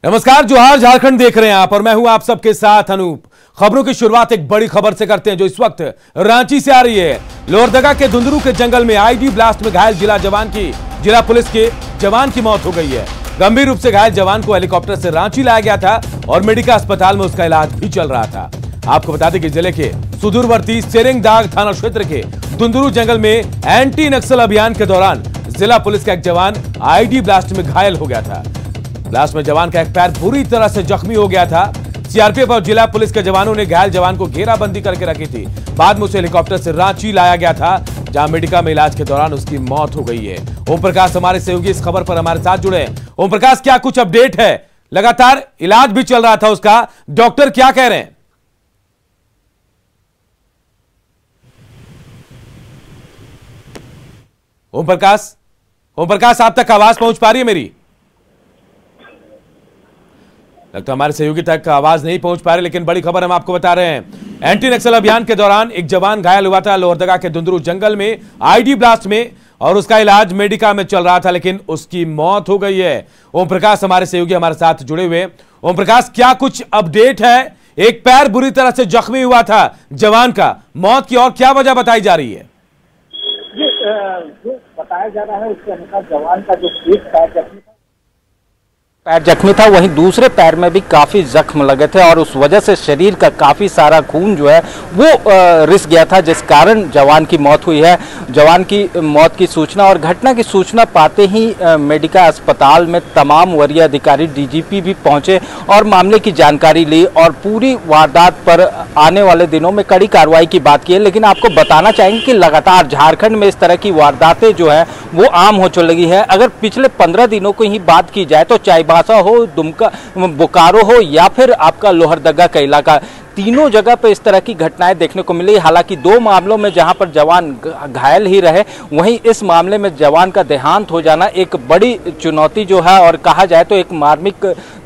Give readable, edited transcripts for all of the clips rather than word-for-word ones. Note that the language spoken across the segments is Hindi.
नमस्कार, जोहार झारखंड देख रहे हैं आप और मैं हूं आप सबके साथ अनूप। खबरों की शुरुआत एक बड़ी खबर से करते हैं जो इस वक्त रांची से आ रही है। लोहरदगा के धुंदरू के जंगल में आईडी ब्लास्ट में घायल जिला पुलिस के जवान की मौत हो गई है। गंभीर रूप से घायल जवान को हेलीकॉप्टर से रांची लाया गया था और मेडिका अस्पताल में उसका इलाज भी चल रहा था। आपको बता दें कि जिले के सुदूरवर्ती सेरेंगदाग थाना क्षेत्र के धुंदरू जंगल में एंटी नक्सल अभियान के दौरान जिला पुलिस का एक जवान आईडी ब्लास्ट में घायल हो गया था। ब्लास्ट में जवान का एक पैर बुरी तरह से जख्मी हो गया था। सीआरपीएफ और जिला पुलिस के जवानों ने घायल जवान को घेराबंदी करके रखी थी। बाद में उसे हेलीकॉप्टर से रांची लाया गया था, जहां मेडिका में इलाज के दौरान उसकी मौत हो गई है। ओम प्रकाश हमारे सहयोगी इस खबर पर हमारे साथ जुड़े हैं। ओम प्रकाश, क्या कुछ अपडेट है? लगातार इलाज भी चल रहा था उसका, डॉक्टर क्या कह रहे हैं? ओम प्रकाश, आप तक आवाज पहुंच पा रही है मेरी? लगता हमारे सहयोगी तक आवाज नहीं पहुंच पा रही, लेकिन बड़ी खबर हम आपको बता रहे हैं। एंटी नक्सल अभियान के दौरान एक जवान घायल हुआ था लोहरदगा के धुंदरू जंगल में आईडी ब्लास्ट में, और उसका इलाज मेडिका में चल रहा था, लेकिन उसकी मौत हो गई है। ओम प्रकाश हमारे सहयोगी हमारे साथ जुड़े हुए। ओम प्रकाश, क्या कुछ अपडेट है? एक पैर बुरी तरह से जख्मी हुआ था जवान का, मौत की और क्या वजह बताई जा रही है? जो बताया जा रहा है उसके अनुसार जवान का जो एक पैर जख्मी था, वहीं दूसरे पैर में भी काफ़ी जख्म लगे थे और उस वजह से शरीर का काफ़ी सारा खून जो है वो रिस गया था, जिस कारण जवान की मौत हुई है। जवान की मौत की सूचना और घटना की सूचना पाते ही मेडिका अस्पताल में तमाम वरीय अधिकारी डीजीपी भी पहुंचे और मामले की जानकारी ली और पूरी वारदात पर आने वाले दिनों में कड़ी कार्रवाई की बात की है। लेकिन आपको बताना चाहेंगे कि लगातार झारखंड में इस तरह की वारदातें जो है वो आम हो चल रही है। अगर पिछले 15 दिनों की ही बात की जाए तो चाईबासा हो, दुमका, बोकारो हो या फिर आपका लोहरदगा का इलाका, तीनों जगह पे इस तरह की घटनाएं देखने को मिली। हालांकि 2 मामलों में जहां पर जवान घायल ही रहे, वहीं इस मामले में जवान का देहांत हो जाना एक बड़ी चुनौती जो है और कहा जाए तो एक मार्मिक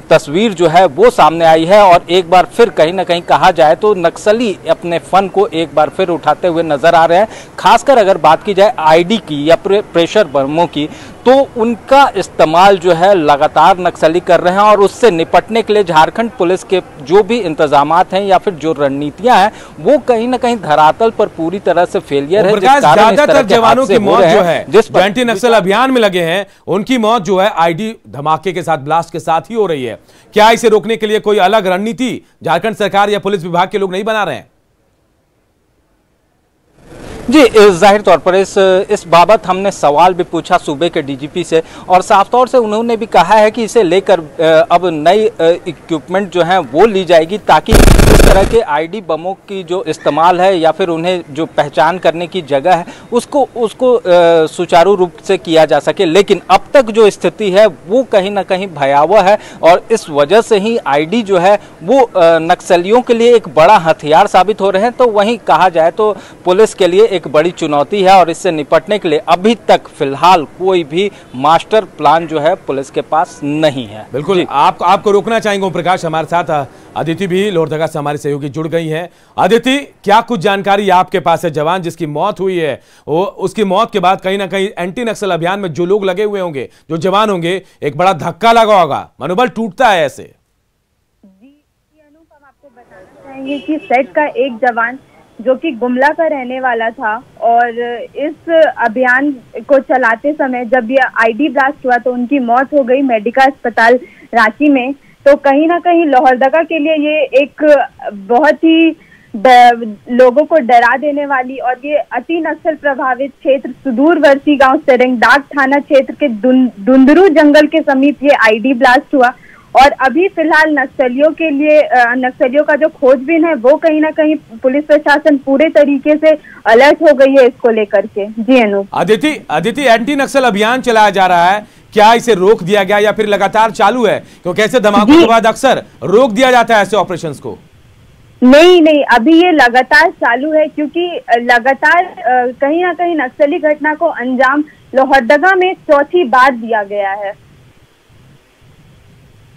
तस्वीर जो है वो सामने आई है। और एक बार फिर कहीं ना कहीं कहा जाए तो नक्सली अपने फन को एक बार फिर उठाते हुए नजर आ रहे हैं। खासकर अगर बात की जाए आईडी की या प्रेशर बमों की, तो उनका इस्तेमाल जो है लगातार नक्सली कर रहे हैं और उससे निपटने के लिए झारखंड पुलिस के जो भी इंतजामात हैं या फिर जो रणनीतियां हैं वो कहीं ना कहीं धरातल पर पूरी तरह से फेलियर है। ज्यादातर जवानों की मौत जो है जिस एंटी नक्सल अभियान में लगे हैं, उनकी मौत जो है आईडी धमाके के साथ, ब्लास्ट के साथ ही हो रही है। क्या इसे रोकने के लिए कोई अलग रणनीति झारखंड सरकार या पुलिस विभाग के लोग नहीं बना रहे हैं? जी, जाहिर तौर पर इस बाबत हमने सवाल भी पूछा सूबे के डीजीपी से और साफ तौर से उन्होंने भी कहा है कि इसे लेकर अब नई इक्विपमेंट जो है वो ली जाएगी, ताकि इस तरह के आईडी बमों की जो इस्तेमाल है या फिर उन्हें जो पहचान करने की जगह है उसको सुचारू रूप से किया जा सके। लेकिन अब तक जो स्थिति है वो कहीं ना कहीं भयावह है और इस वजह से ही आईडी जो है वो नक्सलियों के लिए एक बड़ा हथियार साबित हो रहे हैं। तो वहीं कहा जाए तो पुलिस के लिए एक बड़ी चुनौती है और इससे निपटने के लिए अभी तक फिलहाल कोई भी मास्टर प्लान जो है पुलिस के पास नहीं है। बिल्कुल, आपको रोकना चाहेंगे ओम प्रकाश। हमारे साथ अदिति भी लोहरदगा से हमारे सहयोगी जुड़ गई हैं। अदिति, क्या कुछ जानकारी आपके पास है? जवान जिसकी मौत हुई है वो उसकी मौत के बाद कहीं ना कहीं एंटी नक्सल अभियान में जो लोग लगे हुए होंगे, जो जवान होंगे, एक बड़ा धक्का लगा होगा, मनोबल टूटता है ऐसे? जी अनूप, हम आपको बताना चाहेंगे कि सेट का एक जवान जो कि गुमला का रहने वाला था और इस अभियान को चलाते समय जब ये आईडी ब्लास्ट हुआ तो उनकी मौत हो गई मेडिका अस्पताल रांची में। तो कहीं ना कहीं लोहरदगा के लिए ये एक बहुत ही लोगों को डरा देने वाली और ये अति नक्सल प्रभावित क्षेत्र सुदूरवर्ती गांव सेरेंगदाग थाना क्षेत्र के धुंदरू जंगल के समीप ये आईडी ब्लास्ट हुआ। और अभी फिलहाल नक्सलियों का जो खोजबीन है वो कहीं ना कहीं पुलिस प्रशासन पूरे तरीके से अलर्ट हो गई है इसको लेकर के। जी अनूप। अदिति, एंटी नक्सल अभियान चलाया जा रहा है, क्या इसे रोक दिया गया या फिर लगातार चालू है? क्योंकि ऐसे धमाकों के बाद अक्सर रोक दिया जाता है ऐसे ऑपरेशंस को। नहीं, अभी ये लगातार चालू है क्योंकि लगातार कहीं ना कहीं नक्सली घटना को अंजाम लोहरदगा में चौथी बार दिया गया है।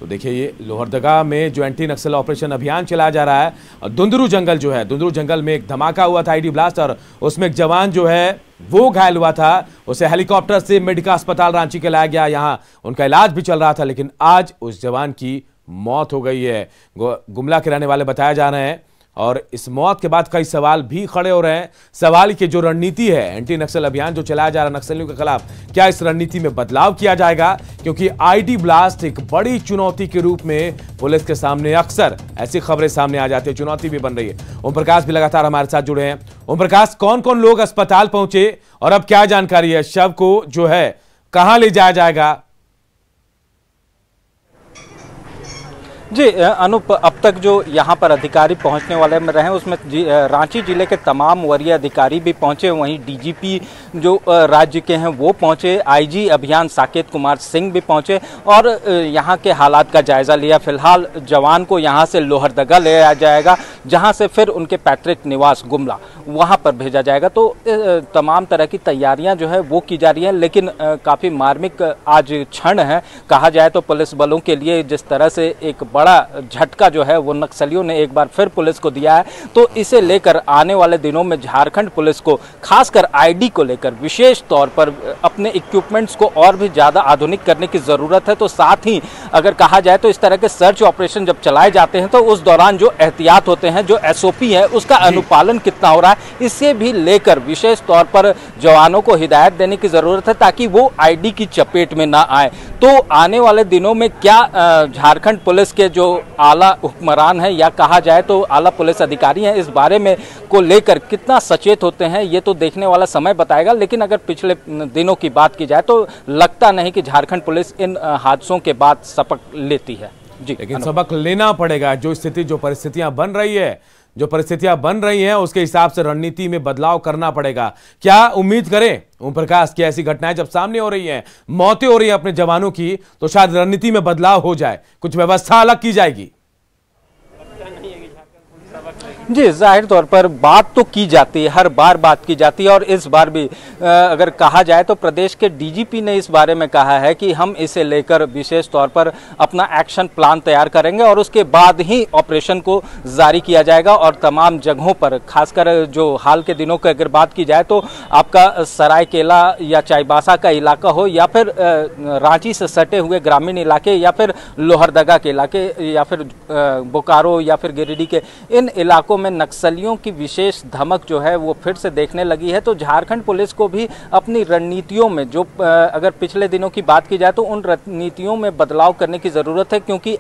तो देखिए, ये लोहरदगा में जो एंटी नक्सल ऑपरेशन अभियान चलाया जा रहा है, धुंदरू जंगल में एक धमाका हुआ था आईडी ब्लास्ट, और उसमें एक जवान जो है वो घायल हुआ था। उसे हेलीकॉप्टर से मेडिका अस्पताल रांची के लाया गया, यहां उनका इलाज भी चल रहा था, लेकिन आज उस जवान की मौत हो गई है। गुमला के रहने वाले बताया जा रहे हैं और इस मौत के बाद कई सवाल भी खड़े हो रहे हैं। सवाल की जो रणनीति है, एंटी नक्सल अभियान जो चलाया जा रहा है नक्सलियों के खिलाफ, क्या इस रणनीति में बदलाव किया जाएगा? क्योंकि आईडी ब्लास्ट एक बड़ी चुनौती के रूप में पुलिस के सामने अक्सर ऐसी खबरें सामने आ जाती है, चुनौती भी बन रही है। ओम प्रकाश भी लगातार हमारे साथ जुड़े हैं। ओम प्रकाश, कौन कौन लोग अस्पताल पहुंचे और अब क्या जानकारी है? शव को जो है कहां ले जाया जाएगा? जी अनूप, अब तक जो यहाँ पर अधिकारी पहुँचने वाले में रहे उसमें रांची जिले के तमाम वरीय अधिकारी भी पहुँचे, वहीं डीजीपी जो राज्य के हैं वो पहुँचे, आईजी अभियान साकेत कुमार सिंह भी पहुँचे और यहाँ के हालात का जायज़ा लिया। फिलहाल जवान को यहाँ से लोहरदगा ले आया जाएगा, जहाँ से फिर उनके पैतृक निवास गुमला वहाँ पर भेजा जाएगा। तो तमाम तरह की तैयारियाँ जो है वो की जा रही हैं, लेकिन काफ़ी मार्मिक आज क्षण है कहा जाए तो पुलिस बलों के लिए। जिस तरह से एक बड़ा झटका जो है वो नक्सलियों ने एक बार फिर पुलिस को दिया है, तो इसे लेकर आने वाले दिनों में झारखंड पुलिस को खासकर आईडी को लेकर विशेष तौर पर अपने इक्विपमेंट्स को और भी ज़्यादा आधुनिक करने की ज़रूरत है। तो साथ ही अगर कहा जाए तो इस तरह के सर्च ऑपरेशन जब चलाए जाते हैं तो उस दौरान जो एहतियात होते हैं, जो एसओपी है, उसका अनुपालन कितना हो रहा है, इसे भी लेकर विशेष तौर पर जवानों को हिदायत देने की ज़रूरत है ताकि वो आईडी की चपेट में ना आए। तो आने वाले दिनों में क्या झारखंड पुलिस के जो आला हुक्मरान है या कहा जाए तो आला पुलिस अधिकारी हैं, इस बारे में को लेकर कितना सचेत होते हैं ये तो देखने वाला समय बताएगा। लेकिन अगर पिछले दिनों की बात की जाए तो लगता नहीं कि झारखंड पुलिस इन हादसों के बाद सबक लेती है। जी, लेकिन सबक लेना पड़ेगा। जो स्थिति, जो परिस्थितियां बन रही हैं उसके हिसाब से रणनीति में बदलाव करना पड़ेगा। क्या उम्मीद करें ओम प्रकाश की ऐसी घटनाएं जब सामने हो रही हैं, मौतें हो रही हैं अपने जवानों की, तो शायद रणनीति में बदलाव हो जाए, कुछ व्यवस्था अलग की जाएगी? जी, जाहिर तौर पर बात तो की जाती है, हर बार बात की जाती है और इस बार भी अगर कहा जाए तो प्रदेश के डीजीपी ने इस बारे में कहा है कि हम इसे लेकर विशेष तौर पर अपना एक्शन प्लान तैयार करेंगे और उसके बाद ही ऑपरेशन को जारी किया जाएगा। और तमाम जगहों पर, खासकर जो हाल के दिनों की अगर बात की जाए तो आपका सरायकेला या चाईबासा का इलाका हो या फिर रांची से सटे हुए ग्रामीण इलाके या फिर लोहरदगा के इलाके या फिर बोकारो या फिर गिरिडीह के इन इलाकों में नक्सलियों की विशेष धमक जो है वो फिर से देखने लगी है। तो झारखंड पुलिस को भी अपनी रणनीतियों में जो अगर पिछले दिनों की बात की जाए तो उन रणनीतियों में बदलाव करने की ज़रूरत है, क्योंकि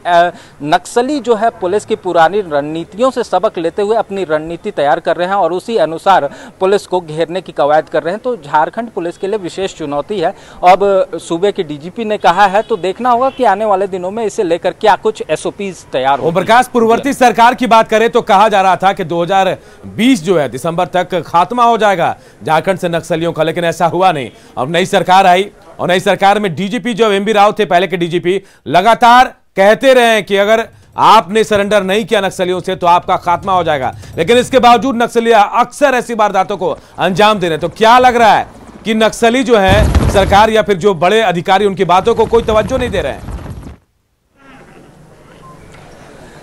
नक्सली जो है पुलिस की पुरानी रणनीतियों से सबक लेते हुए अपनी रणनीति तैयार कर रहे हैं और उसी अनुसार पुलिस को घेरने की कवायद कर रहे हैं। तो झारखंड पुलिस के लिए विशेष चुनौती है। अब सूबे के डीजीपी ने कहा है तो देखना होगा कि आने वाले दिनों में इसे लेकर क्या कुछ एसओपीज तैयार हो। प्रकाश, पूर्ववर्ती सरकार की बात करें तो कहा जा रहा था कि 2020 जो है दिसंबर तक खात्मा हो जाएगा झारखंड से नक्सलियों का, लेकिन ऐसा हुआ नहीं। अब नई सरकार आई और नई सरकार में डीजीपी जो एमवी राव थे, पहले के डीजीपी, लगातार कहते रहे कि अगर आपने सरेंडर नहीं किया नक्सलियों से तो आपका खात्मा हो जाएगा, लेकिन इसके बावजूद नक्सली अक्सर ऐसी वारदातों को अंजाम दे रहे। तो क्या लग रहा है कि नक्सली जो है सरकार या फिर जो बड़े अधिकारी उनकी बातों को कोई तवज्जो नहीं दे रहे हैं?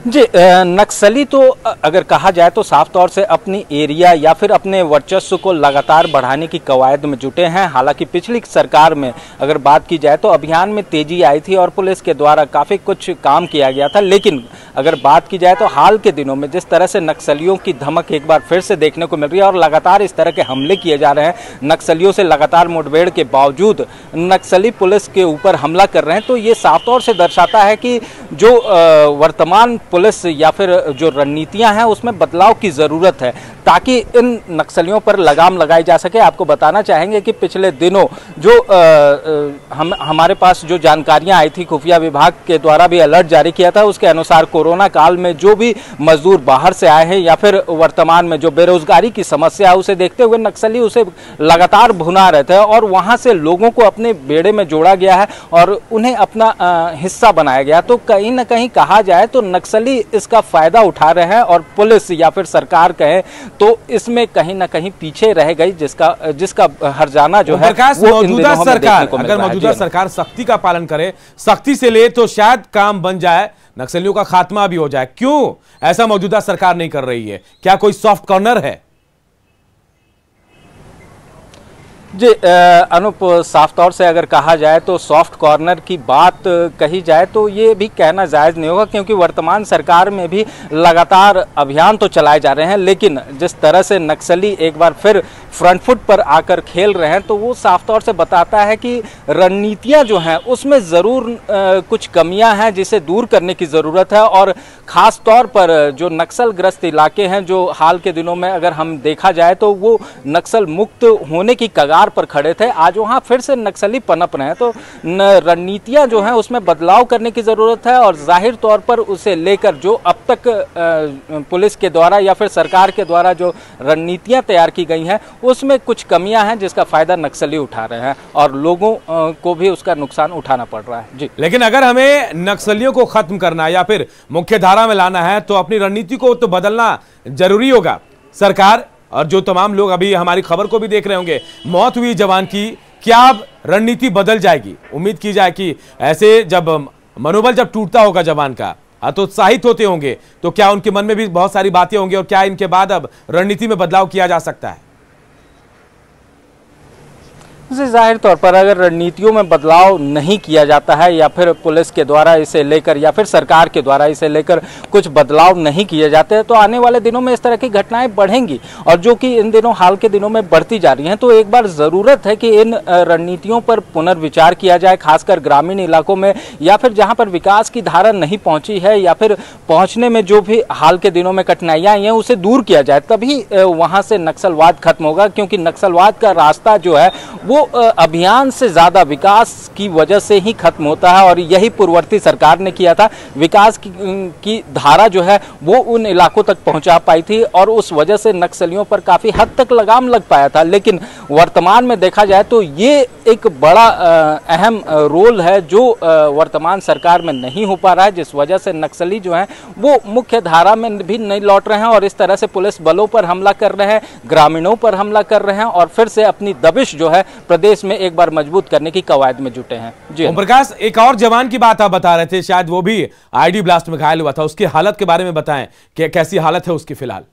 जी, नक्सली तो अगर कहा जाए तो साफ तौर से अपनी एरिया या फिर अपने वर्चस्व को लगातार बढ़ाने की कवायद में जुटे हैं। हालांकि पिछली सरकार में अगर बात की जाए तो अभियान में तेजी आई थी और पुलिस के द्वारा काफ़ी कुछ काम किया गया था। लेकिन अगर बात की जाए तो हाल के दिनों में जिस तरह से नक्सलियों की धमक एक बार फिर से देखने को मिल रही है और लगातार इस तरह के हमले किए जा रहे हैं, नक्सलियों से लगातार मुठभेड़ के बावजूद नक्सली पुलिस के ऊपर हमला कर रहे हैं, तो ये साफ तौर से दर्शाता है कि जो वर्तमान पुलिस या फिर जो रणनीतियां हैं उसमें बदलाव की ज़रूरत है ताकि इन नक्सलियों पर लगाम लगाई जा सके। आपको बताना चाहेंगे कि पिछले दिनों जो हमारे पास जो जानकारियां आई थी, खुफिया विभाग के द्वारा भी अलर्ट जारी किया था, उसके अनुसार कोरोना काल में जो भी मजदूर बाहर से आए हैं या फिर वर्तमान में जो बेरोजगारी की समस्या है उसे देखते हुए नक्सली उसे लगातार भुना रहे थे और वहां से लोगों को अपने बेड़े में जोड़ा गया है और उन्हें अपना हिस्सा बनाया गया। तो कहीं ना कहीं कहा जाए तो नक्सली इसका फायदा उठा रहे हैं और पुलिस या फिर सरकार कहे तो इसमें कहीं ना कहीं पीछे रह गई, जिसका हर्जाना जो है वो मौजूदा सरकार, अगर मौजूदा सरकार सख्ती का पालन करे, सख्ती से ले तो शायद काम बन जाए, नक्सलियों का खात्मा भी हो जाए। क्यों ऐसा मौजूदा सरकार नहीं कर रही है? क्या कोई सॉफ्ट कॉर्नर है? जी अनूप, साफ तौर से अगर कहा जाए तो सॉफ्ट कॉर्नर की बात कही जाए तो ये भी कहना जायज़ नहीं होगा, क्योंकि वर्तमान सरकार में भी लगातार अभियान तो चलाए जा रहे हैं, लेकिन जिस तरह से नक्सली एक बार फिर फ्रंट फुट पर आकर खेल रहे हैं तो वो साफ तौर से बताता है कि रणनीतियां जो हैं उसमें ज़रूर कुछ कमियां हैं जिसे दूर करने की ज़रूरत है। और ख़ास तौर पर जो नक्सल ग्रस्त इलाके हैं, जो हाल के दिनों में अगर हम देखा जाए तो वो नक्सल मुक्त होने की कगार पर खड़े थे, आज वहाँ फिर से नक्सली पनप रहे हैं। तो रणनीतियां जो हैं उसमें बदलाव करने की ज़रूरत है, और जाहिर तौर पर उसे लेकर जो अब तक पुलिस के द्वारा या फिर सरकार के द्वारा जो रणनीतियां तैयार की गई हैं उसमें कुछ कमियां हैं जिसका फायदा नक्सली उठा रहे हैं और लोगों को भी उसका नुकसान उठाना पड़ रहा है। जी, लेकिन अगर हमें नक्सलियों को खत्म करना है या फिर मुख्य धारा में लाना है तो अपनी रणनीति को तो बदलना जरूरी होगा। सरकार और जो तमाम लोग अभी हमारी खबर को भी देख रहे होंगे, मौत हुई जवान की, क्या अब रणनीति बदल जाएगी? उम्मीद की जाए कि ऐसे जब मनोबल जब टूटता होगा जवान का, हतोत्साहित होते होंगे, तो क्या उनके मन में भी बहुत सारी बातें होंगी और क्या इनके बाद अब रणनीति में बदलाव किया जा सकता है? जाहिर तौर पर अगर रणनीतियों में बदलाव नहीं किया जाता है या फिर पुलिस के द्वारा इसे लेकर या फिर सरकार के द्वारा इसे लेकर कुछ बदलाव नहीं किए जाते हैं तो आने वाले दिनों में इस तरह की घटनाएं बढ़ेंगी, और जो कि इन दिनों हाल के दिनों में बढ़ती जा रही हैं। तो एक बार ज़रूरत है कि इन रणनीतियों पर पुनर्विचार किया जाए, खासकर ग्रामीण इलाकों में या फिर जहाँ पर विकास की धारा नहीं पहुँची है या फिर पहुँचने में जो भी हाल के दिनों में कठिनाइयाँ आई हैं उसे दूर किया जाए, तभी वहाँ से नक्सलवाद खत्म होगा। क्योंकि नक्सलवाद का रास्ता जो है वो अभियान से ज्यादा विकास की वजह से ही खत्म होता है, और यही पूर्ववर्ती सरकार ने किया था। विकास की धारा जो है वो उन इलाकों तक पहुंचा पाई थी और उस वजह से नक्सलियों पर काफी हद तक लगाम लग पाया था। लेकिन वर्तमान में देखा जाए तो ये एक बड़ा अहम रोल है जो वर्तमान सरकार में नहीं हो पा रहा है, जिस वजह से नक्सली जो है वो मुख्य धारा में भी नहीं लौट रहे हैं और इस तरह से पुलिस बलों पर हमला कर रहे हैं, ग्रामीणों पर हमला कर रहे हैं और फिर से अपनी दबिश जो है प्रदेश में एक बार मजबूत करने की कवायद में जुटे हैं। जी ओम प्रकाश, एक और जवान की बात आप बता रहे थे, शायद वो भी आईडी ब्लास्ट में घायल हुआ था, उसकी हालत के बारे में बताएं कि कैसी हालत है उसकी फिलहाल?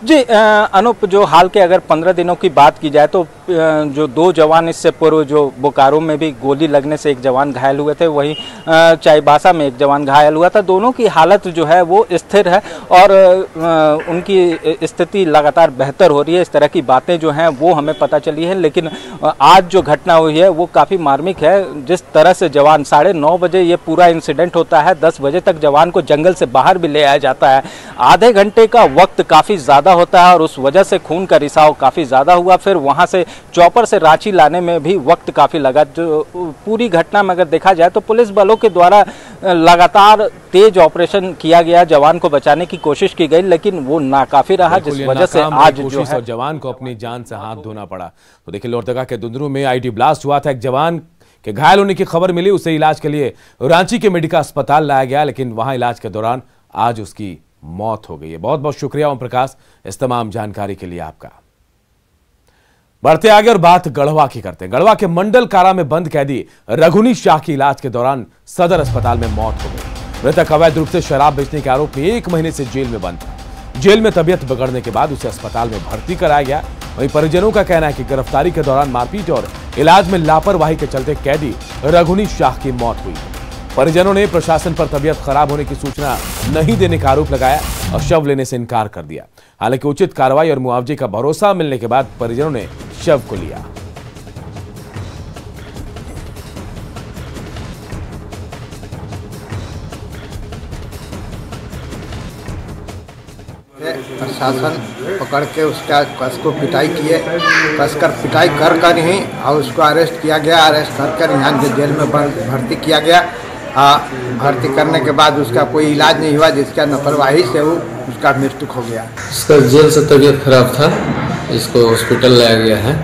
जी अनूप, जो हाल के अगर 15 दिनों की बात की जाए तो जो 2 जवान इससे पूर्व जो बोकारो में भी गोली लगने से एक जवान घायल हुए थे, वहीं चाईबासा में एक जवान घायल हुआ था। दोनों की हालत जो है वो स्थिर है और उनकी स्थिति लगातार बेहतर हो रही है। इस तरह की बातें जो हैं वो हमें पता चली है, लेकिन आज जो घटना हुई है वो काफ़ी मार्मिक है। जिस तरह से जवान 9:30 बजे ये पूरा इंसिडेंट होता है, 10 बजे तक जवान को जंगल से बाहर भी ले आया जाता है, आधे घंटे का वक्त काफ़ी ज़्यादा होता है और उस वजह से खून का रिसाव काफ़ी ज़्यादा हुआ। फिर वहाँ से चॉपर से रांची लाने में भी वक्त काफ़ी लगा। जो पूरी घटना में अगर देखा जाए तो पुलिस बलों के द्वारा लगातार तेज ऑपरेशन किया गया, जवान को बचाने की कोशिश की गई, लेकिन वो नाकाफी रहा, जिस वजह से आज जो है जवान को अपनी जान से हाथ धोना पड़ा। तो देखिए, लोहरदगा के दुंदरू में आईडी ब्लास्ट हुआ था, एक जवान के घायल होने की खबर मिली, उसे इलाज के लिए रांची के मेडिकल अस्पताल लाया गया, लेकिन वहां इलाज के दौरान आज उसकी मौत हो गई है। बहुत बहुत शुक्रिया ओम प्रकाश इस तमाम जानकारी के लिए आपका। बढ़ते आगे और बात गढ़वा की करते हैं। गढ़वा के मंडल कारा में बंद कैदी रघुनी शाह की इलाज के दौरान सदर अस्पताल में मौत हो गई। मृतक अवैध रूप से शराब बेचने के आरोप में 1 महीने से जेल में बंद था। जेल में तबीयत बिगड़ने के बाद उसे अस्पताल में भर्ती कराया गया। वहीं परिजनों का कहना है कि गिरफ्तारी के दौरान मारपीट और इलाज में लापरवाही के चलते कैदी रघुनी शाह की मौत हुई। परिजनों ने प्रशासन पर तबीयत खराब होने की सूचना नहीं देने का आरोप लगाया और शव लेने से इनकार कर दिया। हालांकि उचित कार्रवाई और मुआवजे का भरोसा मिलने के बाद परिजनों ने शव को लिया। प्रशासन पकड़ के उसको पिटाई किए, कसकर पिटाई कर ही और उसको अरेस्ट किया गया। अरेस्ट कर यहाँ जेल में भर्ती किया गया। भर्ती करने के बाद उसका कोई इलाज नहीं हुआ, जिसका लापरवाही से वो उसका मृत्यु हो गया। इसका जेल से तबीयत खराब था, इसको हॉस्पिटल लाया गया है,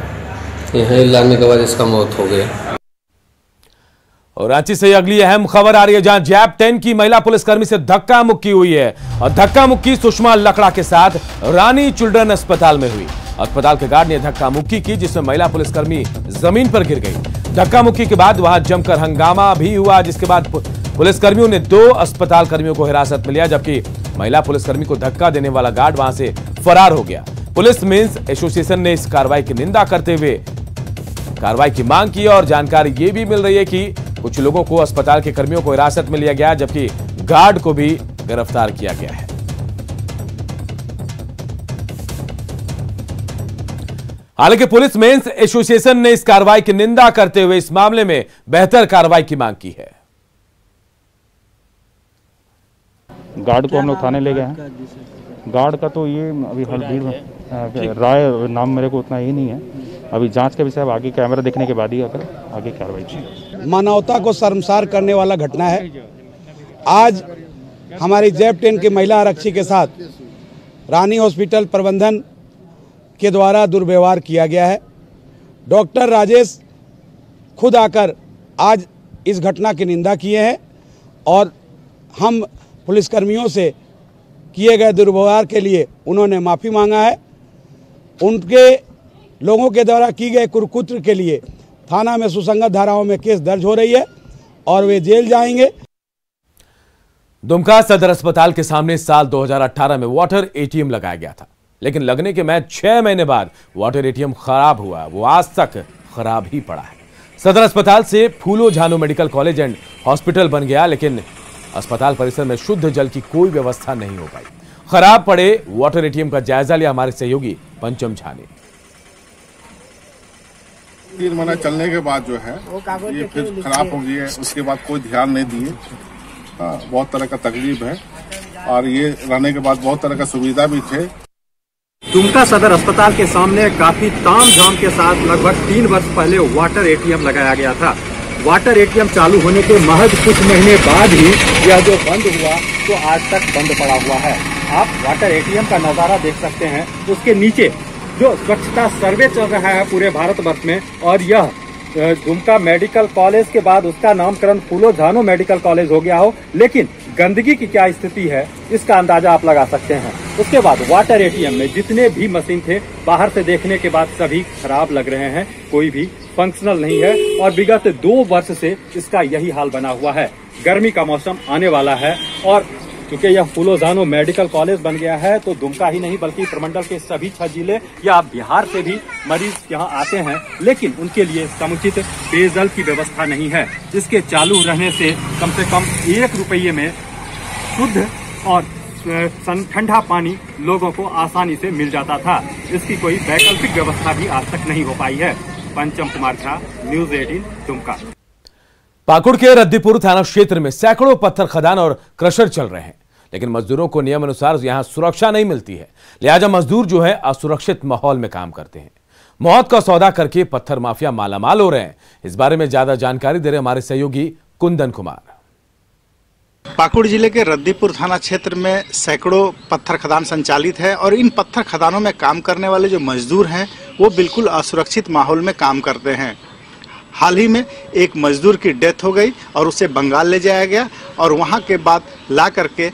यहाँ लाने के बाद इसका मौत हो गया। और रांची से अगली अहम खबर आ रही है, जहां जैप 10 की महिला पुलिसकर्मी से धक्का मुक्की हुई है और धक्का मुक्की सुषमा लकड़ा के साथ रानी चिल्ड्रन अस्पताल में हुई। अस्पताल के गार्ड ने धक्का मुक्की की, जिसमें महिला पुलिसकर्मी जमीन पर गिर गई। धक्का मुक्की के बाद वहां जमकर हंगामा भी हुआ, जिसके बाद पुलिसकर्मियों ने 2 अस्पताल कर्मियों को हिरासत में लिया, जबकि महिला पुलिसकर्मी को धक्का देने वाला गार्ड वहां से फरार हो गया। पुलिस मेंस एसोसिएशन ने इस कार्रवाई की निंदा करते हुए कार्रवाई की मांग की और जानकारी यह भी मिल रही है कि कुछ लोगों को अस्पताल के कर्मियों को हिरासत में लिया गया, जबकि गार्ड को भी गिरफ्तार किया गया है। हालांकि पुलिस मेंस एसोसिएशन ने इस कार्रवाई की निंदा करते हुए इस मामले में बेहतर कार्रवाई की मांग की है। गार्ड को हम लोग थाने ले गए हैं। गार्ड का तो ये अभी हरबीर राय नाम मेरे को उतना ही नहीं है। अभी जांच के विषय आगे कैमरा देखने के बाद ही अगर आगे कार्रवाई की। मानवता को शर्मसार करने वाला घटना है। आज हमारी जैप 10 की महिला आरक्षी के साथ रानी हॉस्पिटल प्रबंधन के द्वारा दुर्व्यवहार किया गया है। डॉक्टर राजेश खुद आकर आज इस घटना की निंदा किए हैं और हम पुलिसकर्मियों से किए गए दुर्व्यवहार के लिए उन्होंने माफ़ी मांगा है। उनके लोगों के द्वारा की गए कुरकुत्र के लिए थाना में सुसंगत धाराओं में केस दर्ज हो रही है और वे जेल जाएंगे। दुमका सदर अस्पताल के सामने साल 2018 में वाटर एटीएम लगाया गया था, लेकिन लगने के महज 6 महीने बाद वाटर एटीएम खराब हुआ। वो आज तक खराब ही पड़ा है। सदर अस्पताल से फूलो झानो मेडिकल कॉलेज एंड हॉस्पिटल बन गया, लेकिन अस्पताल परिसर में शुद्ध जल की कोई व्यवस्था नहीं हो पाई। खराब पड़े वाटर एटीएम का जायजा लिया हमारे सहयोगी पंचम झा ने। 3 महीना चलने के बाद जो है ये फिर खराब हो गई है। उसके बाद कोई ध्यान नहीं दिए। बहुत तरह का तकलीफ है और ये रहने के बाद बहुत तरह का सुविधा भी थे। दुमका सदर अस्पताल के सामने काफी तामझाम के साथ लगभग 3 वर्ष पहले वाटर एटीएम लगाया गया था। वाटर एटीएम चालू होने के महज कुछ महीने बाद ही यह जो बंद हुआ तो आज तक बंद पड़ा हुआ है। आप वाटर एटीएम का नजारा देख सकते हैं। उसके नीचे जो स्वच्छता सर्वे चल रहा है पूरे भारतवर्ष में, और यह दुमका मेडिकल कॉलेज के बाद उसका नामकरण फूलो झानो मेडिकल कॉलेज हो गया हो, लेकिन गंदगी की क्या स्थिति है इसका अंदाजा आप लगा सकते हैं। उसके बाद वाटर एटीएम में जितने भी मशीन थे बाहर से देखने के बाद सभी खराब लग रहे हैं, कोई भी फंक्शनल नहीं है और विगत 2 वर्ष से इसका यही हाल बना हुआ है। गर्मी का मौसम आने वाला है और क्योंकि यह फूलो झानो मेडिकल कॉलेज बन गया है तो दुमका ही नहीं बल्कि प्रमंडल के सभी 6 जिले या बिहार से भी मरीज यहाँ आते हैं, लेकिन उनके लिए समुचित पेयजल की व्यवस्था नहीं है। इसके चालू रहने से कम 1 रुपये में शुद्ध और ठंडा पानी लोगों को आसानी से मिल जाता था। इसकी कोई वैकल्पिक व्यवस्था भी आज तक नहीं हो पाई है। पंचम कुमार झा, न्यूज 18 दुमका। पाकुड़ के रद्दीपुर थाना क्षेत्र में सैकड़ों पत्थर खदान और क्रशर चल रहे हैं, लेकिन मजदूरों को नियम अनुसार यहां सुरक्षा नहीं मिलती है। लिहाजा मजदूर जो है असुरक्षित माहौल में काम करते हैं। मौत का सौदा करके पत्थर माफिया मालामाल हो रहे हैं। इस बारे में ज्यादा जानकारी दे रहे हमारे सहयोगी कुंदन कुमार। पाकुड़ जिले के रद्दीपुर थाना क्षेत्र में सैकड़ों पत्थर खदान संचालित है और इन पत्थर खदानों में काम करने वाले जो मजदूर हैं वो बिल्कुल असुरक्षित माहौल में काम करते हैं। हाल ही में एक मजदूर की डेथ हो गई और उसे बंगाल ले जाया गया और वहां के बाद ला करके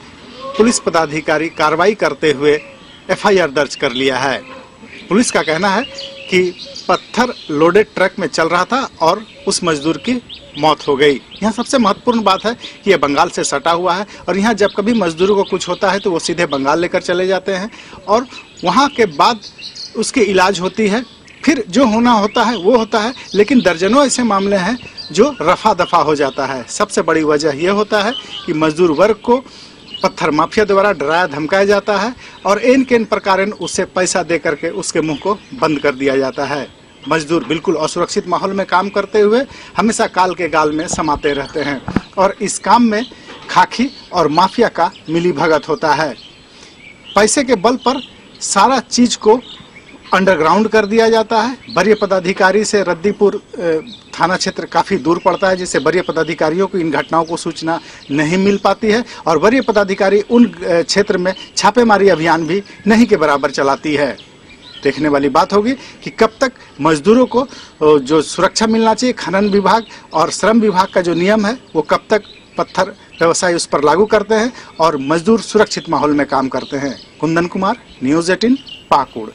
पुलिस पदाधिकारी कार्रवाई करते हुए एफआईआर दर्ज कर लिया है। पुलिस का कहना है कि पत्थर लोडेड ट्रक में चल रहा था और उस मजदूर की मौत हो गई। यहाँ सबसे महत्वपूर्ण बात है कि यह बंगाल से सटा हुआ है और यहाँ जब कभी मजदूरों को कुछ होता है तो वो सीधे बंगाल लेकर चले जाते हैं और वहाँ के बाद उसकी इलाज होती है। फिर जो होना होता है वो होता है, लेकिन दर्जनों ऐसे मामले हैं जो रफा दफा हो जाता है। सबसे बड़ी वजह यह होता है कि मजदूर वर्ग को पत्थर माफिया द्वारा डराया धमकाया जाता है और इन केन प्रकार उससे पैसा दे करके उसके मुंह को बंद कर दिया जाता है। मजदूर बिल्कुल असुरक्षित माहौल में काम करते हुए हमेशा काल के गाल में समाते रहते हैं और इस काम में खाकी और माफिया का मिली भगत होता है। पैसे के बल पर सारा चीज को अंडरग्राउंड कर दिया जाता है। वरीय पदाधिकारी से रद्दीपुर थाना क्षेत्र काफ़ी दूर पड़ता है, जिससे वरीय पदाधिकारियों को इन घटनाओं को सूचना नहीं मिल पाती है और वरीय पदाधिकारी उन क्षेत्र में छापेमारी अभियान भी नहीं के बराबर चलाती है। देखने वाली बात होगी कि कब तक मजदूरों को जो सुरक्षा मिलना चाहिए, खनन विभाग और श्रम विभाग का जो नियम है वो कब तक पत्थर व्यवसाय उस पर लागू करते हैं और मजदूर सुरक्षित माहौल में काम करते हैं। कुंदन कुमार, न्यूज 18 पाकुड़।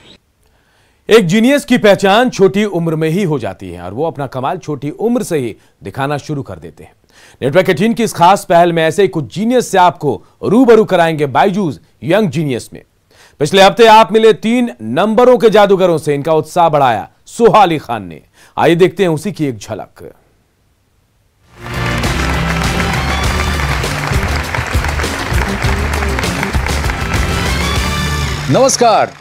एक जीनियस की पहचान छोटी उम्र में ही हो जाती है और वो अपना कमाल छोटी उम्र से ही दिखाना शुरू कर देते हैं। नेटवर्क 18 की इस खास पहल में ऐसे ही कुछ जीनियस से आपको रूबरू कराएंगे बायजूस यंग जीनियस में। पिछले हफ्ते आप मिले 3 नंबरों के जादूगरों से इनका उत्साह बढ़ाया सोहाली खान ने। आइए देखते हैं उसी की एक झलक। नमस्कार।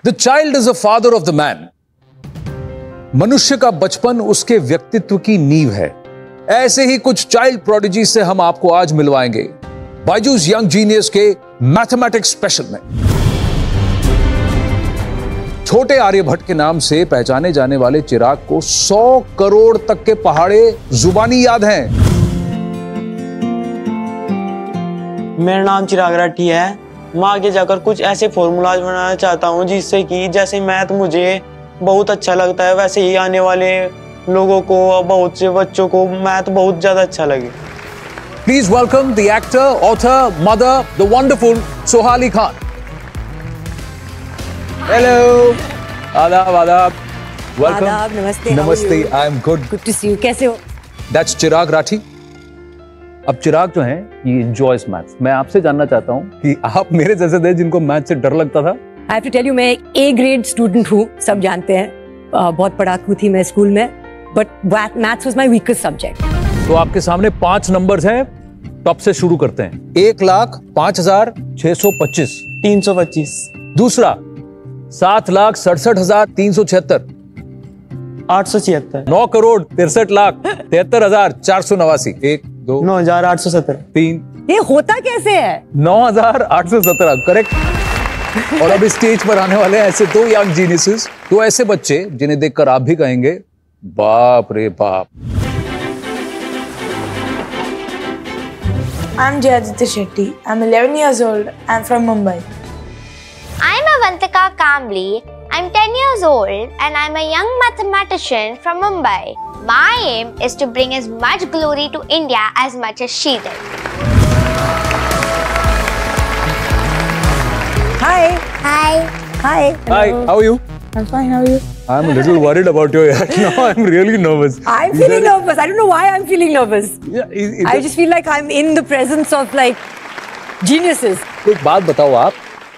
The child is a father of the man. मनुष्य का बचपन उसके व्यक्तित्व की नींव है। ऐसे ही कुछ चाइल्ड प्रोडिजी से हम आपको आज मिलवाएंगे बायजूस यंग जीनियस के मैथमेटिक्स स्पेशल में। छोटे आर्यभट्ट के नाम से पहचाने जाने वाले चिराग को 100 करोड़ तक के पहाड़े जुबानी याद हैं। मेरा नाम चिराग राठी है। मैं आगे जाकर कुछ ऐसे फॉर्मूलाज बनाना चाहता हूँ जिससे कि जैसे मैथ मुझे बहुत अच्छा लगता है वैसे ही आने वाले लोगों को और बहुत से बच्चों को मैथ बहुत ज्यादा अच्छा लगे। Please welcome the actor, author, mother, the wonderful Sohali Khan. Hello, आदाब आदाब, वेलकम। आदाब, नमस्ते। नमस्ते, I am good to see you. कैसे हो? दैट्स चिराग राठी। अब चिराग जो है ये एंजॉयज मैथ्स। मैं आपसे जानना चाहता हूँ कि आप मेरे जैसे थे जिनको मैथ से डर लगता था। I have to tell you, मैं A ग्रेड स्टूडेंट हूँ, सब जानते हैं। बहुत पढ़ाकू थी मैं स्कूल में, but maths was my weakest subject. तो आपके सामने 5 नंबर्स हैं, टॉप से शुरू करते हैं। 1,05,625 325। दूसरा 7,67,376 876। 9,63,73,489। 1 2 9,870। 3 ये होता कैसे है? 9,817 करेक्ट। और अब इस स्टेज पर आने वाले हैं ऐसे 2 यंग जीनियसेस, 2 ऐसे बच्चे जिन्हें देखकर आप भी कहेंगे बाप रे बाप। I'm Jayaditya Shetty. I'm 11 years old. I'm from Mumbai. I'm Avantika Kambli. I'm 10 years old and I'm a young mathematician from Mumbai. My aim is to bring as much glory to India as much as she did. Hi. Hi. Hi. Hi, how are you? I'm fine. How are you? I'm a little worried about your act now. I'm really nervous. I'm feeling nervous. I don't know why I'm feeling nervous. Yeah, I just feel like I'm in the presence of like geniuses. एक बात बताओ आप,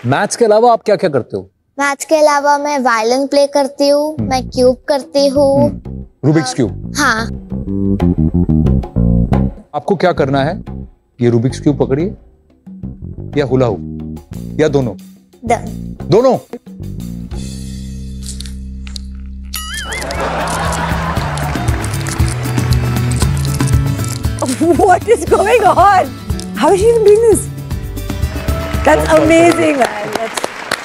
मैथ्स के अलावा आप क्या क्या करते हो? मैथ्स के अलावा मैं वायलिन प्ले करती हूँ, मैं क्यूब करती हूँ। Rubik's cube? हाँ। आपको क्या करना है? ये रूबिक्स क्यूब पकड़िए या हुला हुप या दोनों? दोनों। What is going on? How is she even doing this? That's amazing, man.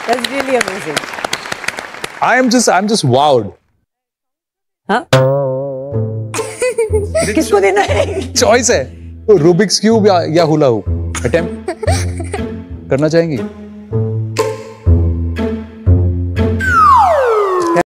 That's really amazing. I'm just wowed. हाँ? किसको देना है? चॉइस है, रूबिक्स क्यूब या हुला हुप। अटेम्प्ट करना चाहेंगी?